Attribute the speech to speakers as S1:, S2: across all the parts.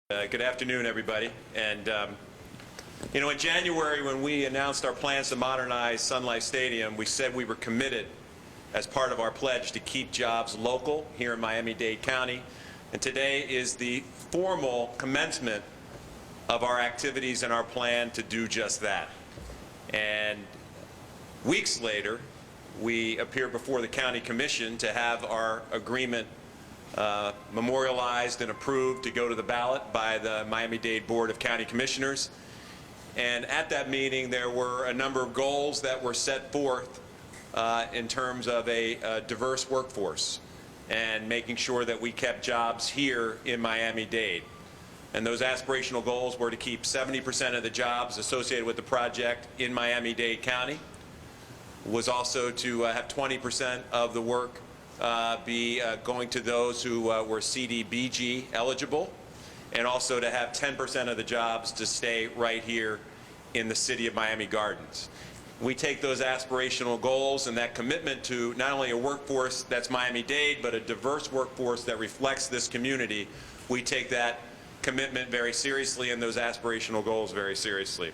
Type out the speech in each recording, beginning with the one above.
S1: Good afternoon, everybody. And in January, when we announced our plans to modernize Sun Life Stadium, we said we were committed as part of our pledge to keep jobs local here in Miami-Dade County. And today is the formal commencement of our activities and our plan to do just that. And weeks later, we appear before the County Commission to have our agreement memorialized and approved to go to the ballot by the Miami-Dade Board of County Commissioners. And at that meeting, there were a number of goals that were set forth in terms of a diverse workforce and making sure that we kept jobs here in Miami-Dade. And those aspirational goals were to keep 70% of the jobs associated with the project in Miami-Dade County, was also to have 20% of the work be going to those who were CDBG eligible, and also to have 10% of the jobs to stay right here in the city of Miami Gardens. We take those aspirational goals and that commitment to not only a workforce that's Miami-Dade, but a diverse workforce that reflects this community. We take that commitment very seriously and those aspirational goals very seriously.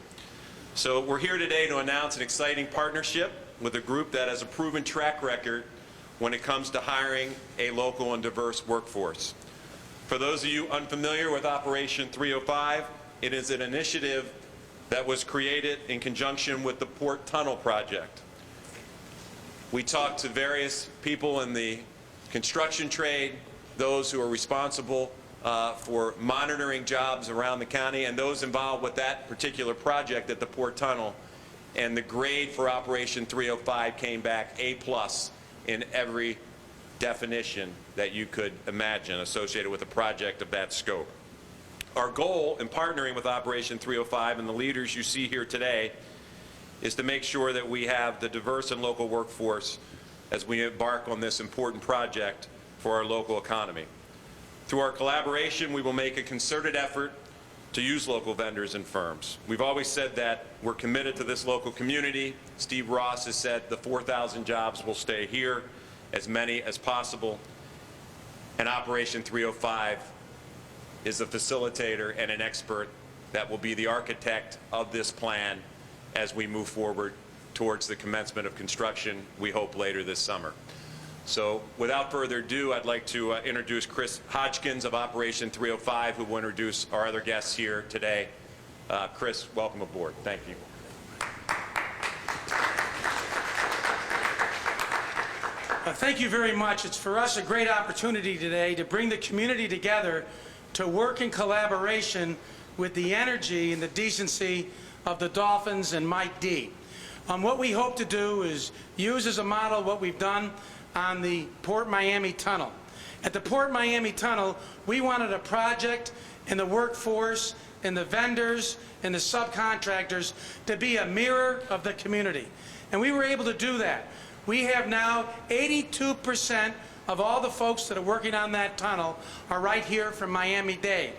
S1: So we're here today to announce an exciting partnership with a group that has a proven track record when it comes to hiring a local and diverse workforce. For those of you unfamiliar with Operation 305, it is an initiative that was created in conjunction with the Port Tunnel Project. We talked to various people in the construction trade, those who are responsible for monitoring jobs around the county, and those involved with that particular project at the Port Tunnel. And the grade for Operation 305 came back A+ in every definition that you could imagine associated with a project of that scope. Our goal in partnering with Operation 305 and the leaders you see here today is to make sure that we have the diverse and local workforce as we embark on this important project for our local economy. Through our collaboration, we will make a concerted effort to use local vendors and firms. We've always said that we're committed to this local community. Steve Ross has said the 4,000 jobs will stay here, as many as possible. And Operation 305 is a facilitator and an expert that will be the architect of this plan as we move forward towards the commencement of construction, we hope later this summer. So without further ado, I'd like to introduce Chris Hodgkins of Operation 305, who will introduce our other guests here today. Chris, welcome aboard. Thank you.
S2: Thank you very much. It's for us a great opportunity today to bring the community together to work in collaboration with the energy and the decency of the Dolphins and Mike D. What we hope to do is use as a model what we've done on the Port Miami Tunnel. At the Port Miami Tunnel, we wanted a project and the workforce and the vendors and the subcontractors to be a mirror of the community. And we were able to do that. We have now 82% of all the folks that are working on that tunnel are right here from Miami-Dade.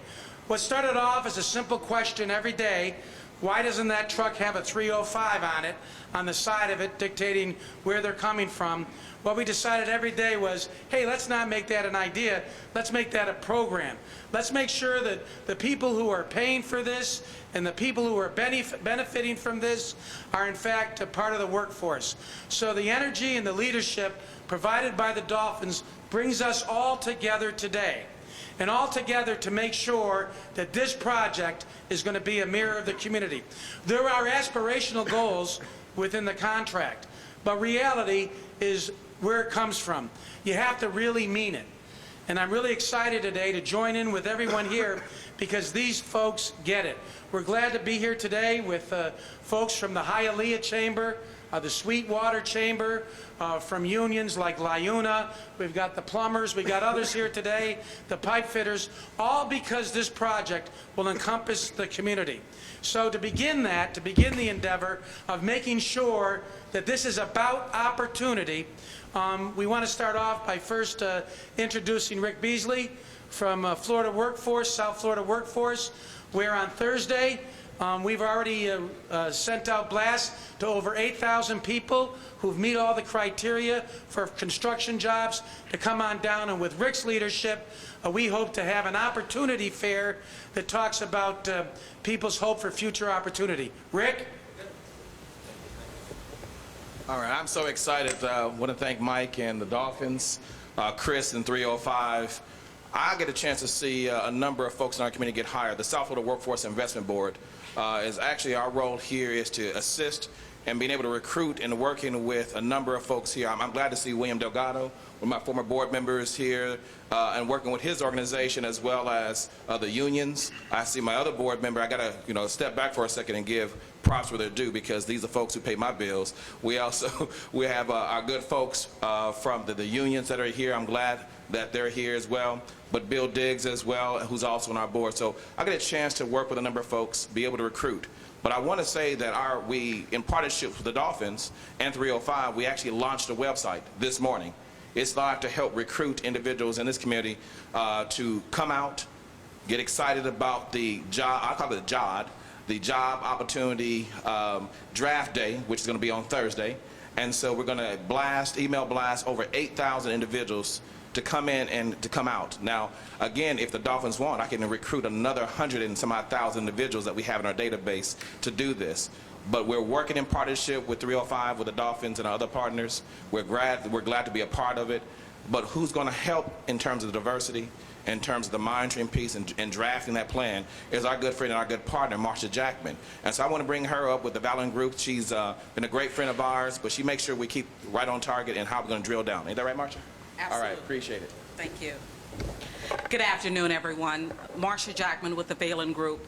S2: What started off as a simple question every day, why doesn't that truck have a 305 on it, on the side of it, dictating where they're coming from? What we decided every day was, hey, let's not make that an idea, let's make that a program. Let's make sure that the people who are paying for this and the people who are benefiting from this are in fact a part of the workforce. So the energy and the leadership provided by the Dolphins brings us all together today, and all together to make sure that this project is going to be a mirror of the community. There are aspirational goals within the contract, but reality is where it comes from. You have to really mean it. And I'm really excited today to join in with everyone here because these folks get it. We're glad to be here today with folks from the Hialeah Chamber, the Sweetwater Chamber, from unions like LIUNA. We've got the plumbers, we've got others here today, the pipe fitters, all because this project will encompass the community. So to begin the endeavor of making sure that this is about opportunity, we want to start off by first introducing Rick Beasley from Florida Workforce, South Florida Workforce, where on Thursday we've already sent out blasts to over 8,000 people who've meet all the criteria for construction jobs to come on down. And with Rick's leadership, we hope to have an opportunity fair that talks about people's hope for future opportunity. Rick?
S3: All right, I'm so excited. I want to thank Mike and the Dolphins, Chris and 305. I get a chance to see a number of folks in our community get hired. The South Florida Workforce Investment Board is actually, our role here is to assist and being able to recruit and working with a number of folks here. I'm glad to see William Delgado, one of my former board members here, and working with his organization as well as the unions. I see my other board member. I got to step back for a second and give props where they're due, because these are folks who pay my bills. We also we have our good folks from the unions that are here. I'm glad that they're here as well, but Bill Diggs as well, who's also on our board. So I get a chance to work with a number of folks, be able to recruit. But I want to say that we, in partnership with the Dolphins and 305, we actually launched a website this morning. It's live to help recruit individuals in this community to come out, get excited about the job, I call it JOD, the Job Opportunity Draft Day, which is going to be on Thursday. And so we're going to email blast over 8,000 individuals to come in and to come out. Now, again, if the Dolphins want, I can recruit another 100 and some odd thousand individuals that we have in our database to do this. But we're working in partnership with 305, with the Dolphins and our other partners. We're glad to be a part of it. But who's going to help in terms of the diversity, in terms of the monitoring piece and drafting that plan, is our good friend and our good partner, Marsha Jackman. And so I want to bring her up with the Valiant Group. She's been a great friend of ours, but she makes sure we keep right on target and how we're going to drill down. Ain't that right, Marsha?
S4: Absolutely.
S3: All right, appreciate it.
S4: Thank you. Good afternoon, everyone. Marsha Jackman with the Valiant Group.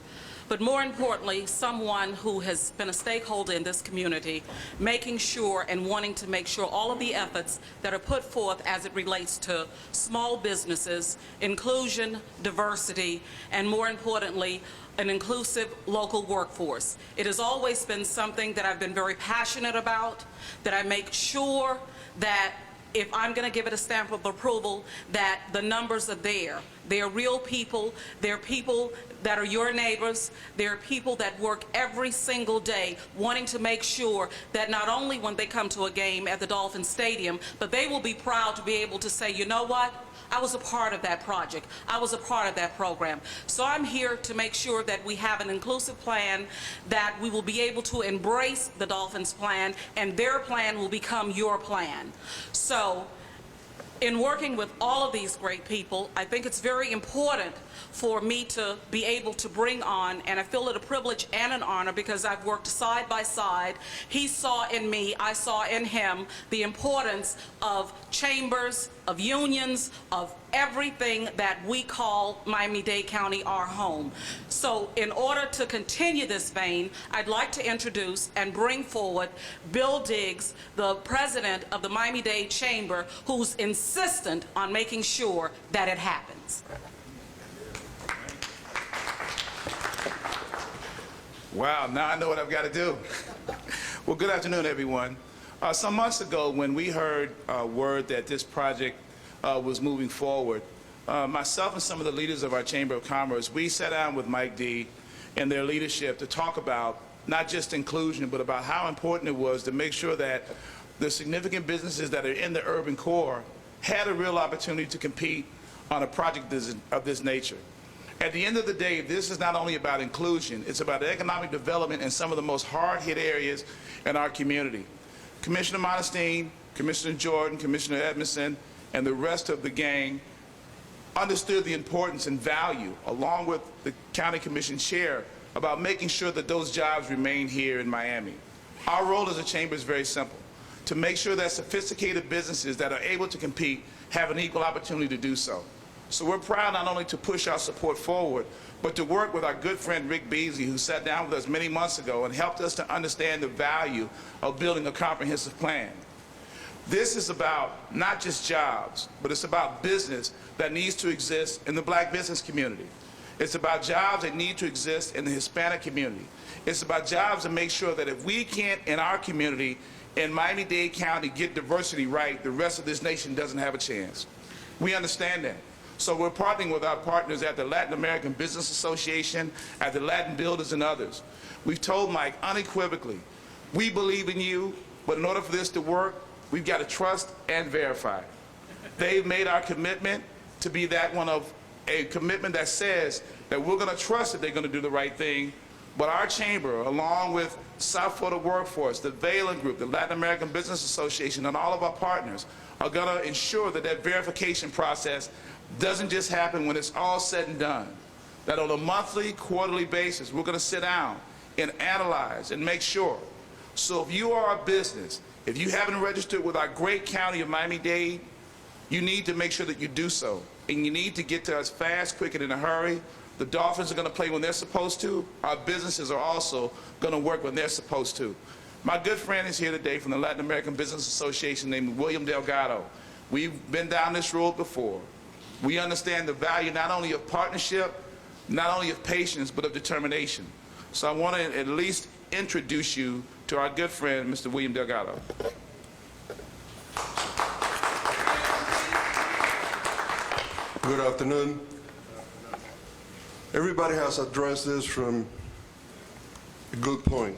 S4: But more importantly, someone who has been a stakeholder in this community, making sure and wanting to make sure all of the efforts that are put forth as it relates to small businesses, inclusion, diversity, and more importantly, an inclusive local workforce. It has always been something that I've been very passionate about, that I make sure that if I'm going to give it a stamp of approval, that the numbers are there. They're real people. They're people that are your neighbors. They're people that work every single day wanting to make sure that not only when they come to a game at the Dolphin Stadium, but they will be proud to be able to say, you know what? I was a part of that project. I was a part of that program. So I'm here to make sure that we have an inclusive plan, that we will be able to embrace the Dolphins plan, and their plan will become your plan. So in working with all of these great people, I think it's very important for me to be able to bring on, and I feel it a privilege and an honor because I've worked side by side. He saw in me, I saw in him, the importance of chambers, of unions, of everything that we call Miami-Dade County our home. So in order to continue this vein, I'd like to introduce and bring forward Bill Diggs, the president of the Miami-Dade Chamber, who's insistent on making sure that it happens.
S5: Wow, now I know what I've got to do. Well, good afternoon, everyone. Some months ago, when we heard word that this project was moving forward, myself and some of the leaders of our Chamber of Commerce, we sat down with Mike D. and their leadership to talk about not just inclusion, but about how important it was to make sure that the significant businesses that are in the urban core had a real opportunity to compete on a project of this nature. At the end of the day, this is not only about inclusion, it's about economic development in some of the most hard-hit areas in our community. Commissioner Modernizing, Commissioner Jordan, Commissioner Edmondson, and the rest of the gang understood the importance and value, along with the County Commission Chair, about making sure that those jobs remain here in Miami. Our role as a chamber is very simple: to make sure that sophisticated businesses that are able to compete have an equal opportunity to do so. So we're proud not only to push our support forward, but to work with our good friend Rick Beasley, who sat down with us many months ago and helped us to understand the value of building a comprehensive plan. This is about not just jobs, but it's about business that needs to exist in the black business community. It's about jobs that need to exist in the Hispanic community. It's about jobs that make sure that if we can't, in our community, in Miami-Dade County, get diversity right, the rest of this nation doesn't have a chance. We understand that. So we're partnering with our partners at the Latin American Business Association, at the Latin Builders, and others. We've told Mike unequivocally, we believe in you, but in order for this to work, we've got to trust and verify. They've made our commitment to be that one of a commitment that says that we're going to trust that they're going to do the right thing, but our chamber, along with South Florida Workforce, the Valen Group, the Latin American Business Association, and all of our partners are going to ensure that that verification process doesn't just happen when it's all said and done. That on a monthly, quarterly basis, we're going to sit down and analyze and make sure. So if you are a business, if you haven't registered with our great county of Miami-Dade, you need to make sure that you do so. And you need to get to us fast, quick, and in a hurry. The Dolphins are going to play when they're supposed to. Our businesses are also going to work when they're supposed to. My good friend is here today from the Latin American Business Association named William Delgado. We've been down this road before. We understand the value not only of partnership, not only of patience, but of determination. So I want to at least introduce you to our good friend, Mr. William Delgado.
S6: Good afternoon. Everybody has addressed this from a good point.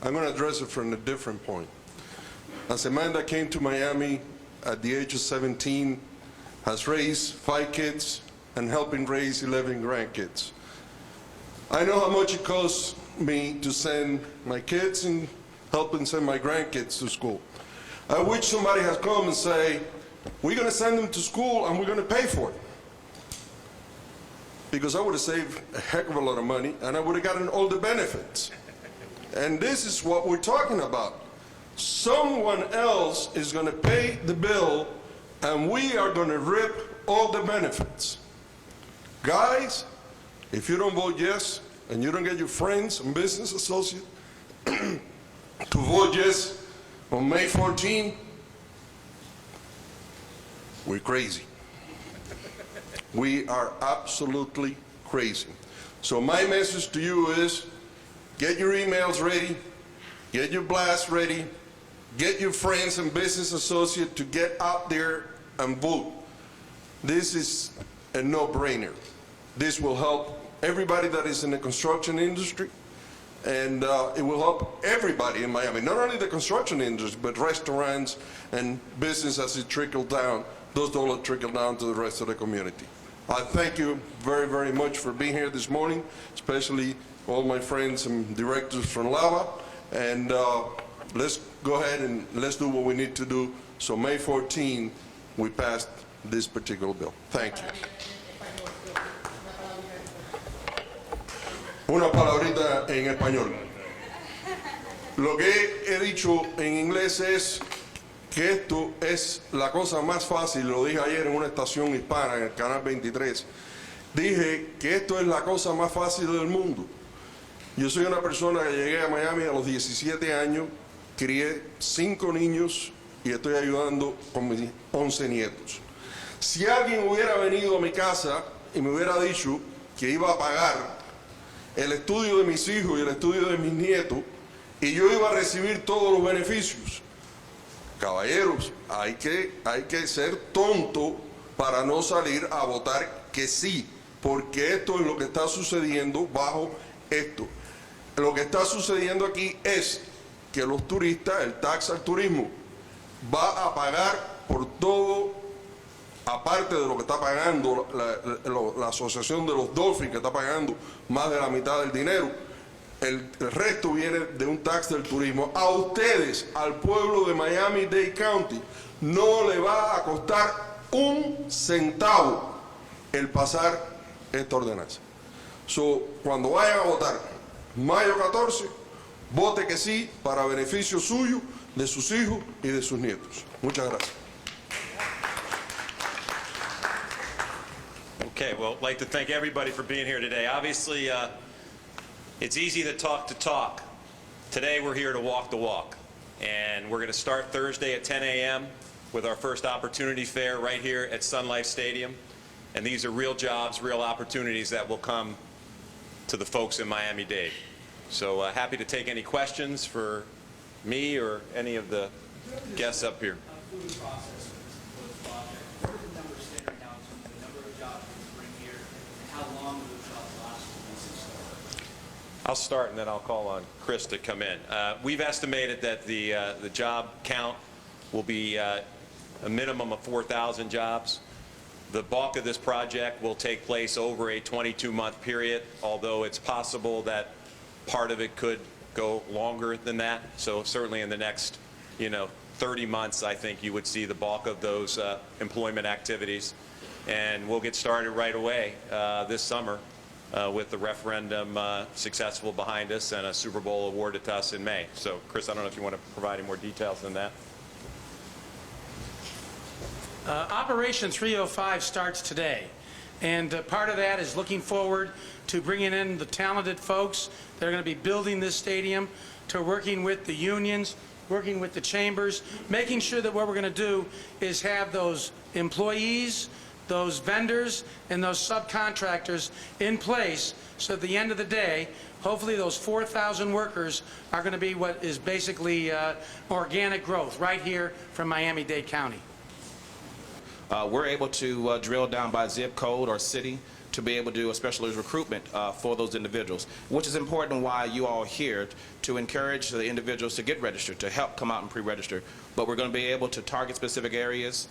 S6: I'm going to address it from a different point. As a man that came to Miami at the age of 17, has raised 5 kids and helping raise 11 grandkids. I know how much it costs me to send my kids and helping send my grandkids to school. I wish somebody has come and say, we're going to send them to school and we're going to pay for it. Because I would have saved a heck of a lot of money and I would have gotten all the benefits. And this is what we're talking about. Someone else is going to pay the bill and we are going to rip all the benefits. Guys, if you don't vote yes and you don't get your friends and business associates to vote yes on May 14, we're crazy. We are absolutely crazy. So my message to you is, get your emails ready, get your blasts ready, get your friends and business associates to get out there and vote. This is a no-brainer. This will help everybody that is in the construction industry, and it will help everybody in Miami, not only the construction industry, but restaurants and business as it trickles down. Those dollars trickle down to the rest of the community. I thank you very, very much for being here this morning, especially all my friends and directors from LAVA, and let's go ahead and let's do what we need to do so May 14 we passed this particular bill. Thank you. Una palabrita en español. Lo que he dicho en inglés es que esto es la cosa más fácil, lo dije ayer en una estación hispana en el canal 23. Dije que esto es la cosa más fácil del mundo. Yo soy una persona que llegué a Miami a los 17 años, crié 5 niños y estoy ayudando con mis 11 nietos. Si alguien hubiera venido a mi casa y me hubiera dicho que iba a pagar el estudio de mis hijos y el estudio de mis nietos y yo iba a recibir todos los beneficios, caballeros, hay que ser tonto para no salir a votar que sí, porque esto es lo que está sucediendo bajo esto. Lo que está sucediendo aquí es que los turistas, el tax al turismo, va a pagar por todo, aparte de lo que está pagando la asociación de los Dolphins, que está pagando más de la mitad del dinero. El resto viene de un tax del turismo. A ustedes, al pueblo de Miami-Dade County, no le va a costar un centavo el pasar esta ordenanza. Cuando vayan a votar, mayo 14, vote que sí para beneficio suyo, de sus hijos y de sus nietos. Muchas gracias.
S1: Okay, well, I'd like to thank everybody for being here today. Obviously, it's easy to talk. Today, we're here to walk the walk. And we're going to start Thursday at 10 a.m. with our first opportunity fair right here at Sun Life Stadium. And these are real jobs, real opportunities that will come to the folks in Miami-Dade. So happy to take any questions for me or any of the guests up here.
S7: Process for the project. Where did the numbers stand right now in terms of the number of jobs
S1: I'll start, and then I'll call on Chris to come in. We've estimated that the job count will be a minimum of 4,000 jobs. The bulk of this project will take place over a 22-month period, although it's possible that part of it could go longer than that. So certainly in the next, 30 months, I think you would see the bulk of those employment activities. And we'll get started right away this summer with the referendum successful behind us and a Super Bowl awarded to us in May. So, Chris, I don't know if you want to provide any more details than that.
S2: Operation 305 starts today, and part of that is looking forward to bringing in the talented folks that are going to be building this stadium, to working with the unions, working with the chambers, making sure that what we're going to do is have those employees, those vendors, and those subcontractors in place, so at the end of the day, hopefully those 4,000 workers are going to be what is basically organic growth right here from Miami-Dade County.
S3: We're able to drill down by zip code or city to be able to do a specialist recruitment for those individuals, which is important why you all are here, to encourage the individuals to get registered, to help come out and pre-register. But we're going to be able to target specific areas,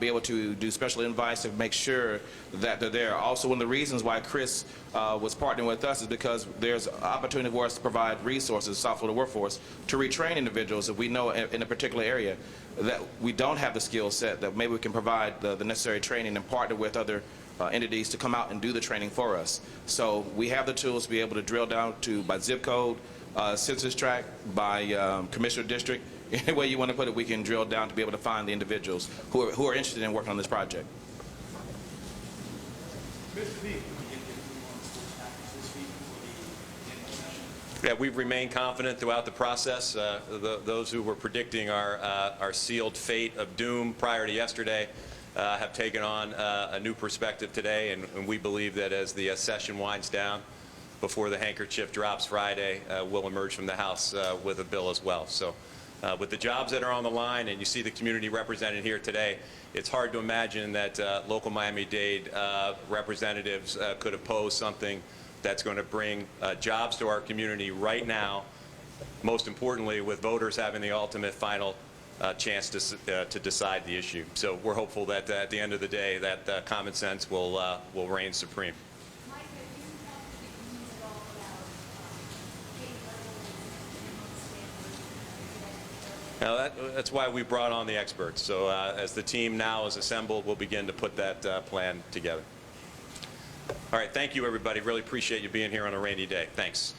S3: be able to do special invites to make sure that they're there. Also, one of the reasons why Chris was partnering with us is because there's an opportunity for us to provide resources, South Florida workforce, to retrain individuals if we know in a particular area that we don't have the skill set, that maybe we can provide the necessary training and partner with other entities to come out and do the training for us. So we have the tools to be able to drill down to by zip code, census tract, by commissioner district. Any way you want to put it, we can drill down to be able to find the individuals who are interested in working on this project.
S1: Yeah, we've remained confident throughout the process. Those who were predicting our sealed fate of doom prior to yesterday have taken on a new perspective today, and we believe that as the session winds down, before the handkerchief drops Friday, we'll emerge from the House with a bill as well. So with the jobs that are on the line, and you see the community represented here today, it's hard to imagine that local Miami-Dade representatives could oppose something that's going to bring jobs to our community right now, most importantly with voters having the ultimate final chance to decide the issue. So we're hopeful that at the end of the day that common sense will reign supreme.
S7: Mike, have you talked to the unions at all about gate level and
S1: Now that's why we brought on the experts. So as the team now is assembled, we'll begin to put that plan together. All right, thank you, everybody. Really appreciate you being here on a rainy day. Thanks.